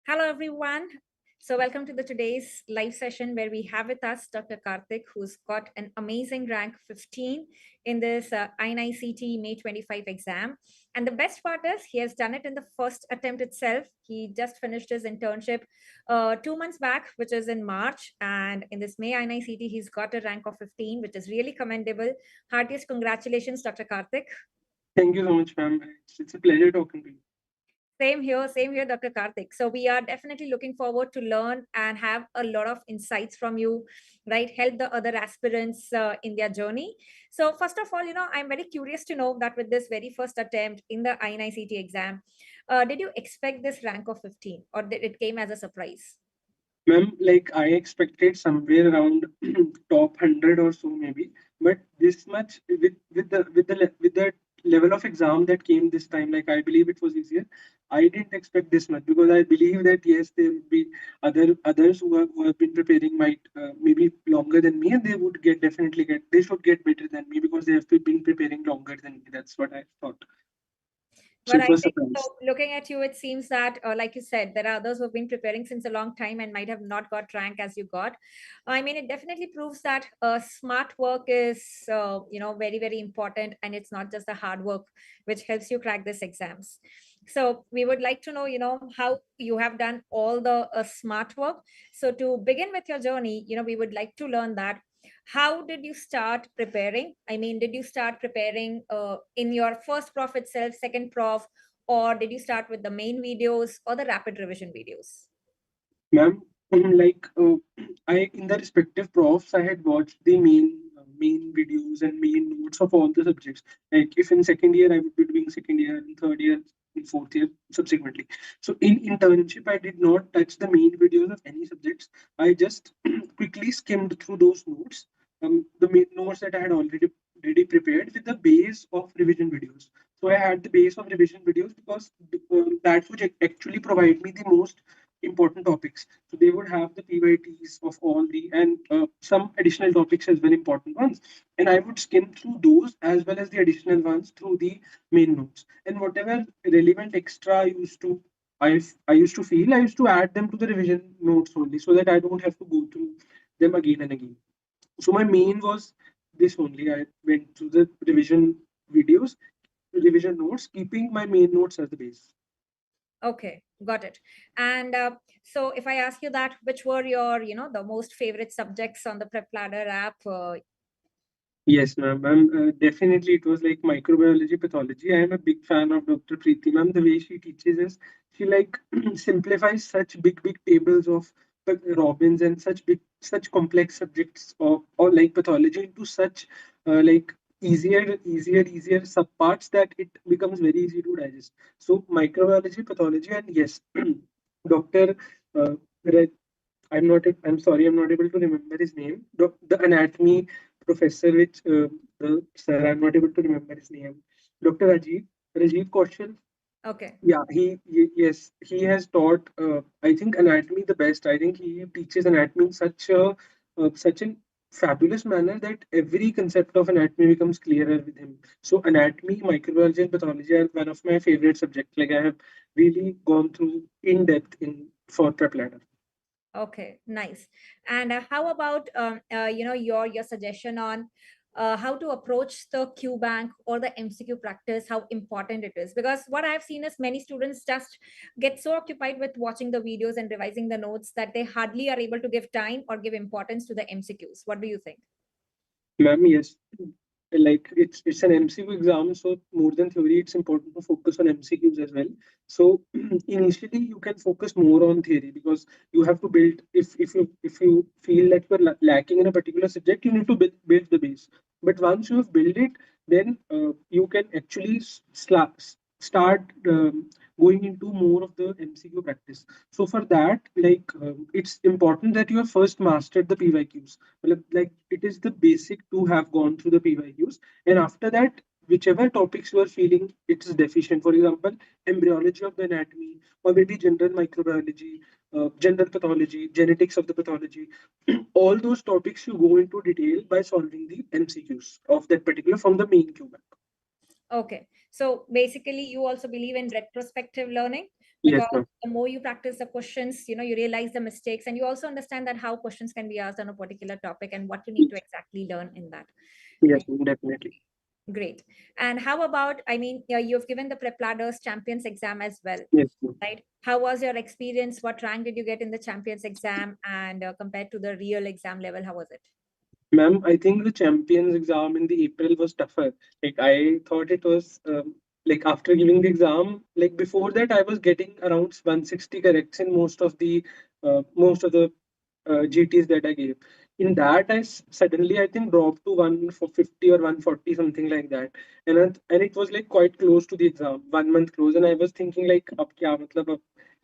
Hello, everyone. So welcome to the today's live session where we have with us Dr. Kartik, who's got an amazing rank 15 in this INI-CET May 25 exam. And the best part is he has done it in the first attempt itself. He just finished his internship 2 months back, which is in March. And in this May INI-CET, he's got a rank of 15, which is really commendable. Heartiest congratulations, Dr. Kartik. Thank you so much, ma'am. It's a pleasure talking to you. Same here, Dr. Kartik. So we are definitely looking forward to learn and have a lot of insights from you, right? Help the other aspirants in their journey. So first of all, I'm very curious to know that with this very first attempt in the INI-CET exam, did you expect this rank of 15 or did it came as a surprise? Ma'am, like I expected somewhere around top 100 or so maybe, but this much with the level of exam that came this time, like I believe it was easier. I didn't expect this much because I believe that yes, there would be others who have been preparing might maybe longer than me, and they would they should get better than me because they have been preparing longer than me. That's what I thought. So But it I was think so. surprise. Looking at you, it seems that, like you said, there are others who have been preparing since a long time and might have not got rank as you got. I mean, it definitely proves that smart work is, very, very important, and it's not just the hard work which helps you crack these exams. So we would like to know, how you have done all the smart work. So to begin with your journey, we would like to learn that how did you start preparing? I mean, did you start preparing in your first prof itself, second prof, or did you start with the main videos or the rapid revision videos? Ma'am, like I in the respective profs, I had watched the main videos and main notes of all the subjects. Like if in second year I would be doing second year, in third year, in fourth year, subsequently. So in internship, I did not touch the main videos of any subjects. I just quickly skimmed through those notes, the main notes that I had already prepared with the base of revision videos. So I had the base of revision videos because that would actually provide me the most important topics. So they would have the PYTs of all the and some additional topics as well important ones. And I would skim through those as well as the additional ones through the main notes. And whatever relevant extra I used to feel I used to add them to the revision notes only so that I don't have to go through them again and again. So my main was this only. I went through the videos, revision notes, keeping my main notes as the base. Okay, got it. And so if I ask you that, which were your, the most favorite subjects on the PrepLadder app? Yes, ma'am. Definitely, it was like microbiology, pathology. I am a big fan of Dr. Preeti, ma'am. The way she teaches us, she like simplifies such big tables of Robbins and such complex subjects or like pathology into such like easier subparts that it becomes very easy to digest. So microbiology, pathology, and yes, Dr. Uh, Re- I'm sorry, I'm not able to remember his name. The anatomy professor, which sir, I'm not able to remember his name. Dr. Rajiv Kaushal. Okay. Yeah, yes, he has taught. I think anatomy the best. I think he teaches anatomy in such a fabulous manner that every concept of anatomy becomes clearer with him. So anatomy, microbiology, and pathology are one of my favorite subjects. Like I have really gone through in depth in for PrepLadder. Okay, nice. And how about your suggestion on how to approach the Q bank or the MCQ practice, how important it is? Because what I've seen is many students just get so occupied with watching the videos and revising the notes that they hardly are able to give time or give importance to the MCQs. What do you think? Ma'am, yes. Like it's an MCQ exam, so more than theory, it's important to focus on MCQs as well. So initially, you can focus more on theory because you have to build. If you feel that you're lacking in a particular subject, you need to build the base. But once you have built it, then you can actually start going into more of the MCQ practice. So for that, like it's important that you have first mastered the PYQs. Like it is the basic to have gone through the PYQs, and after that, whichever topics you are feeling it is deficient, for example, embryology of the anatomy, or maybe general microbiology, general pathology, genetics of the pathology, all those topics you go into detail by solving the MCQs of that particular from the main QBank. Okay. So basically, you also believe in retrospective learning. Yes, because ma'am. the more you practice the questions, you realize the mistakes, and you also understand that how questions can be asked on a particular topic and what you need to exactly learn in that. Yes, Right. ma'am, definitely. Great. And how about, I mean, you've given the PrepLadder's Champions exam as well, Yes, ma'am. right? How was your experience? What rank did you get in the Champions exam? And compared to the real exam level, how was it? Ma'am, I think the champions exam in the April was tougher. Like I thought it was like after giving the exam, like before that I was getting around 160 corrects in most of the GTs that I gave. In that, suddenly I think dropped to 150 or 140 something like that, and it was like quite close to the exam, 1 month close, and I was thinking like, अब क्या मतलब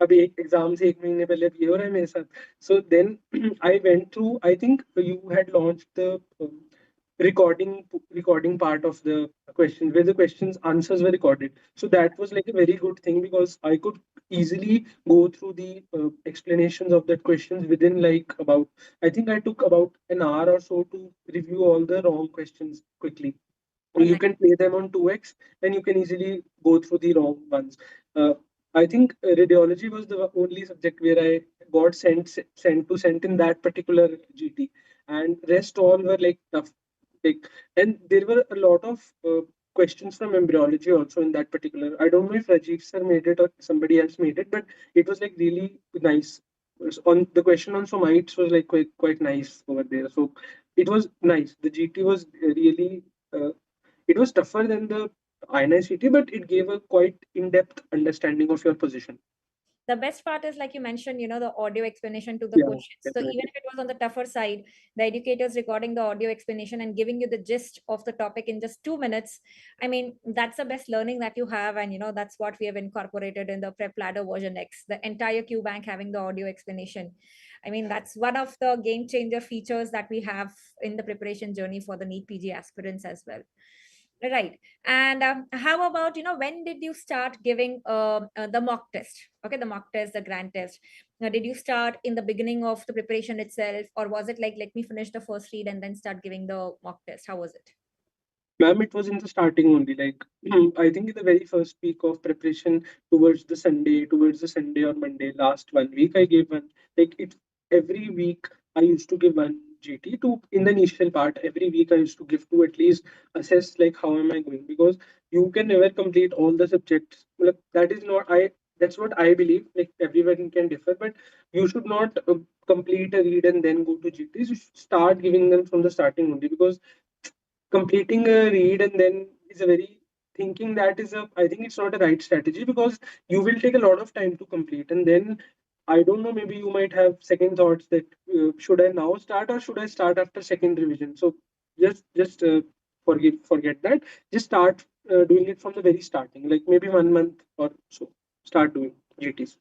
अब एक exam से 1 महीने पहले अब ये हो रहा है मेरे साथ. So then I went through. I think you had launched the recording part of the question where the questions answers were recorded. So that was like a very good thing because I could easily go through the explanations of that questions within like about, I think I took about an hour or so to review all the wrong questions quickly. Oh, You nice. can play them on 2x and you can easily go through the wrong ones. uh, I think radiology was the only subject where I got sent in that particular GT, and rest all were like tough. Like, and there were a lot of questions from embryology also in that particular. I don't know if Rajiv sir made it or somebody else made it, but it was like really nice. On the question on somites was like quite nice over there. So it was nice. The GT was really uh, it was tougher than the INI-CET, but it gave a quite in-depth understanding of your position. The best part is, like you mentioned, the audio explanation to the Yeah, questions. So even definitely. if it was on the tougher side, the educators recording the audio explanation and giving you the gist of the topic in just 2 minutes. I mean, that's the best learning that you have. And, that's what we have incorporated in the Prep Ladder version X, the entire Q bank having the audio explanation. I mean, that's one of the game changer features that we have in the preparation journey for the NEET PG aspirants as well. Right. And how about, when did you start giving the mock test? Okay, the mock test, the grand test. Now, did you start in the beginning of the preparation itself, or was it like, let me finish the first read and then start giving the mock test? How was it? Ma'am, it was in the starting only. Like, I think in the very first week of preparation towards the Sunday or Monday, last 1 week, I gave one. Like, it every week I used to give one GT to in the initial part. Every week I used to give to at least assess like how am I going, because you can never complete all the subjects. Well, that is not I. That's what I believe. Like everyone can differ, but you should not complete a read and then go to GTs. You should start giving them from the starting only, because completing a read and then is a very thinking that is a, I think it's not a right strategy, because you will take a lot of time to complete, and then I don't know, maybe you might have second thoughts that should I now start or should I start after second revision. So just forget that. Just start doing it from the very starting, like maybe 1 month or so. Start doing GTs.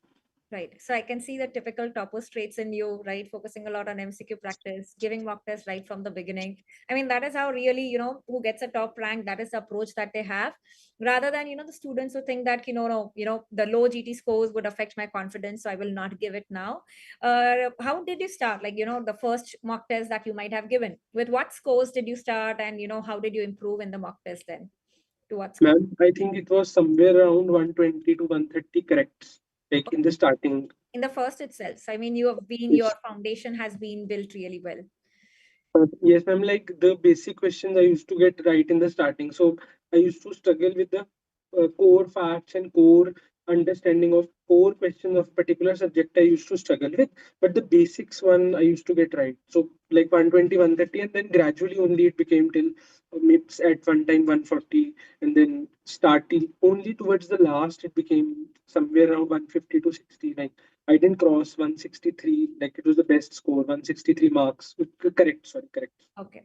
Right. So I can see the typical topos traits in you, right? Focusing a lot on MCQ practice, giving mock tests right from the beginning. I mean, that is how really, who gets a top rank, that is the approach that they have. Rather than, the students who think that, no, the low GT scores would affect my confidence, so I will not give it now. How did you start? Like, the first mock test that you might have given. With what scores did you start? And, how did you improve in the mock test then? To what score? Ma'am, I think it was somewhere around 120 to 130 corrects, like in the starting. In the first itself. So, I mean, your Yes. foundation has been built really well. Yes, ma'am. Like the basic questions I used to get right in the starting. So I used to struggle with the core facts and core understanding of core questions of particular subject I used to struggle with. But the basics one I used to get right. So like 120, 130, and then gradually only it became till MIPS at one time 140, and then starting only towards the last it became somewhere around 150 to 60. Like I didn't cross 163. Like it was the best score, 163 marks. Correct, sorry, correct. Okay.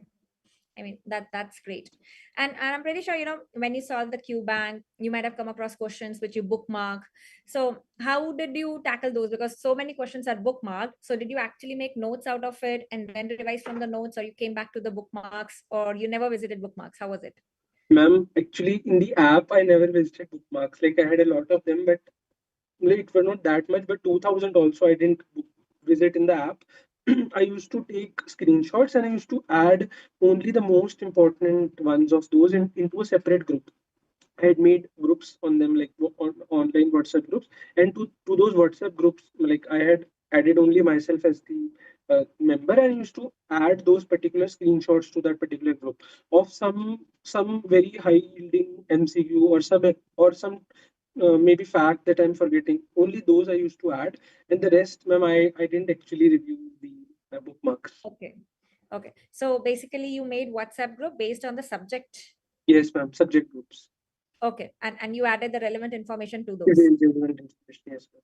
I mean, that's great. And I'm pretty sure, when you solve the Q bank, you might have come across questions which you bookmark. So how did you tackle those? Because so many questions are bookmarked. So did you actually make notes out of it and then revise from the notes, or you came back to the bookmarks, or you never visited bookmarks? How was it? Ma'am, actually, in the app, I never visited bookmarks. Like I had a lot of them, but like, it were not that much. But 2000 also, I didn't visit in the app. I used to take screenshots and I used to add only the most important ones of those into a separate group. I had made groups on them, like online WhatsApp groups, and to those WhatsApp groups, like I had added only myself as the member, and I used to add those particular screenshots to that particular group of some very high yielding MCQ, or some maybe fact that I'm forgetting. Only those I used to add, and the rest, ma'am, I didn't actually review the bookmarks. Okay. Okay. So basically you made WhatsApp group based on the subject. Yes, ma'am. Subject groups. Okay. And you added the relevant information to It those. is relevant information. Yes, ma'am.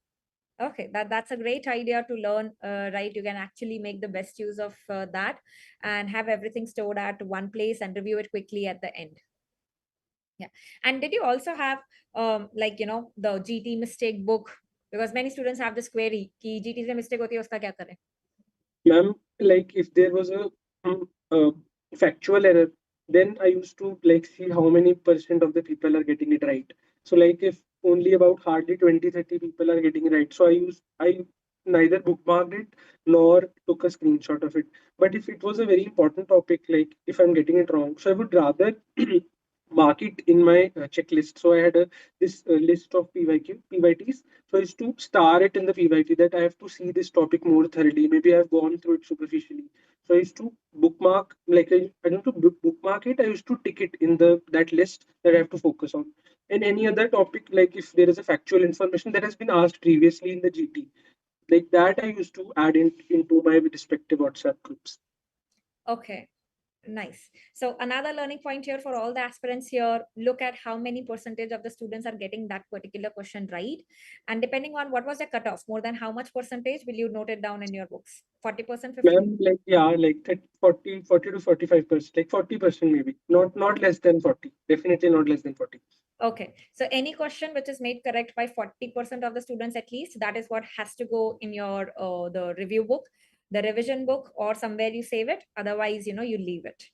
Okay, that's a great idea to learn, right? You can actually make the best use of that and have everything stored at one place and review it quickly at the end. Yeah. And did you also have like the GT mistake book? Because many students have this query कि GT से mistake होती है उसका क्या करें? Ma'am, like if there was a factual error, then I used to like see how many percent of the people are getting it right. So like if only about hardly 20-30 people are getting it right. So I neither bookmarked it nor took a screenshot of it. But if it was a very important topic, like if I'm getting it wrong, so I would rather mark it in my checklist. So I had this list of PYTs. So I used to star it in the PYT that I have to see this topic more thoroughly. Maybe I've gone through it superficially. So I used to bookmark, like I don't know, bookmark it. I used to tick it in the that list that I have to focus on. And any other topic, like if there is a factual information that has been asked previously in the GT, like that I used to add into my respective WhatsApp groups. Okay. Nice. So another learning point here for all the aspirants here, look at how many percentage of the students are getting that particular question right. And depending on what was the cutoff, more than how much percentage will you note it down in your books? 40%, 50%? Ma'am, like yeah, like that 40 to 45%, like 40% maybe. Not less than 40. Definitely not less than 40. Okay. So any question which is made correct by 40% of the students at least, that is what has to go in your the review book, the revision book, or somewhere you save it. Otherwise, you leave it.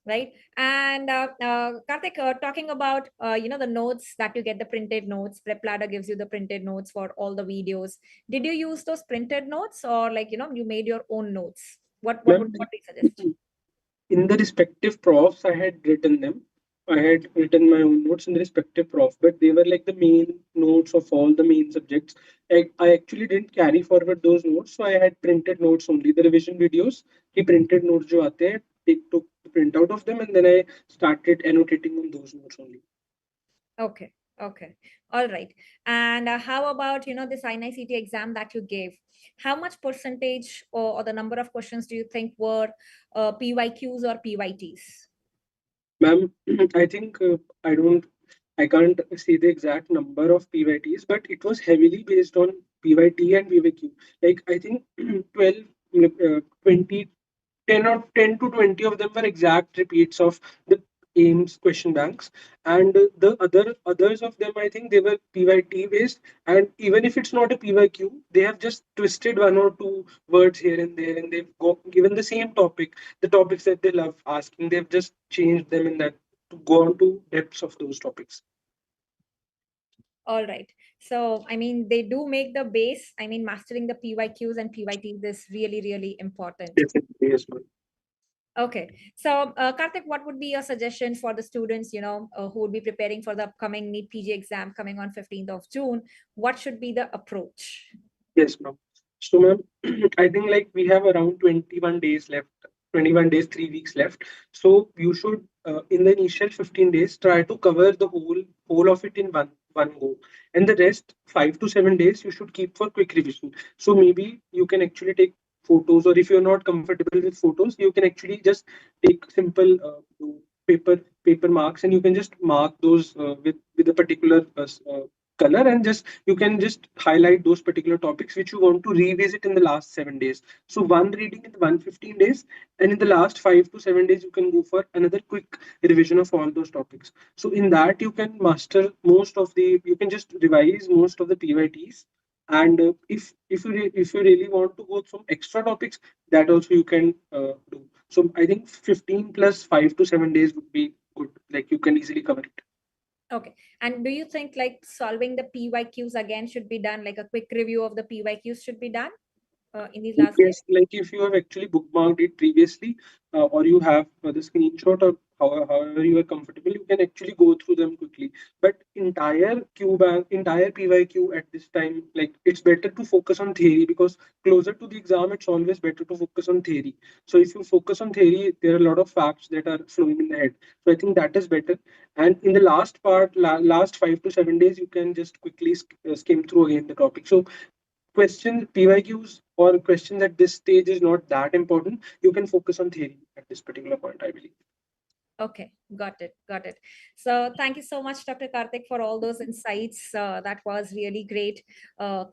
Right. And Kartik, talking about the notes that you get, the printed notes. PrepLadder gives you the printed notes for all the videos. Did you use those printed notes, or like you made your own notes? Ma'am, What do you suggest? in the respective profs, I had written them. I had written my own notes in the respective prof, but they were like the main notes of all the main subjects. I actually didn't carry forward those notes, so I had printed notes only. The revision videos, he printed notes jo aate hai, they took the printout of them, and then I started annotating on those notes only. Okay. Okay. All right. And how about, this INI-CET exam that you gave? How much percentage or the number of questions do you think were PYQs or PYTs? Ma'am, I think I can't see the exact number of PYTs, but it was heavily based on PYT and PYQ. Like I think 12, 20, 10 to 20 of them were exact repeats of the AIMS question banks, and the others of them, I think they were PYT based. And even if it's not a PYQ, they have just twisted one or two words here and there, and given the same topic, the topics that they love asking, they've just changed them in that to go on to depths of those topics. All right. So, I mean, they do make the base. I mean, mastering the PYQs and PYTs is really, really important. Definitely, yes, ma'am. Okay. So, Karthik, what would be your suggestion for the students, who would be preparing for the upcoming NEET PG exam coming on 15th of June? What should be the approach? Yes, ma'am. So, ma'am, I think like we have around 21 days left, 21 days, 3 weeks left. So you should, in the initial 15 days, try to cover the whole of it in one go, and the rest 5 to 7 days you should keep for quick revision. So maybe you can actually take photos, or if you're not comfortable with photos, you can actually just take simple paper marks, and you can just mark those with a particular color, and just you can just highlight those particular topics which you want to revisit in the last 7 days. So one reading in 115 days, and in the last 5 to 7 days you can go for another quick revision of all those topics. So in that you can master you can just revise most of the PYTs. And if you really want to go some extra topics, that also you can do. So I think 15 plus 5 to 7 days would be good. Like you can easily cover it. Okay. And do you think like solving the PYQs again should be done, like a quick review of the PYQs should be done? in these last Yes, like if you have actually bookmarked it previously, or you have the screenshot, or however you are comfortable, you can actually go through them quickly. But entire Q bank, entire PYQ at this time, like it's better to focus on theory, because closer to the exam, it's always better to focus on theory. So if you focus on theory, there are a lot of facts that are flowing in the head. So I think that is better. And in the last part, last 5 to 7 days, you can just quickly skim through again the topic. So question PYQs or questions at this stage is not that important. You can focus on theory at this particular point, I believe. Okay, got it, got it. So thank you so much, Dr. Kartik, for all those insights. That was really great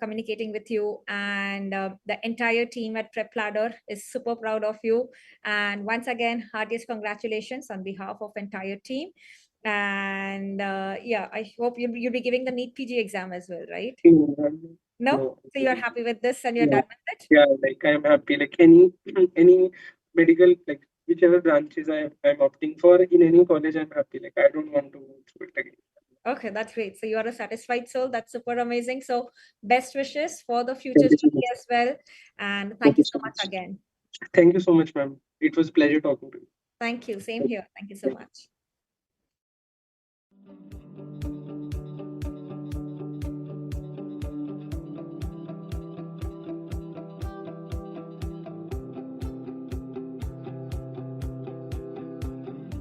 communicating with you. And the entire team at PrepLadder is super proud of you. And once again, heartiest congratulations on behalf of entire team. And yeah, I hope you'll be giving the NEET PG exam as well, right? No, No? no, So you're happy with this and you're done no. with it? Yeah, like I am happy. Like any medical, like whichever branches I'm opting for in any college, I'm happy. Like I don't want to go through it again. Okay, that's great. So you are a satisfied soul. That's super amazing. So best wishes for the future Thank you so journey much. as well. And Thank thank you you so so much much. again. Thank you so much, ma'am. It was a pleasure talking to you. Thank you. Same here. Thank you so much.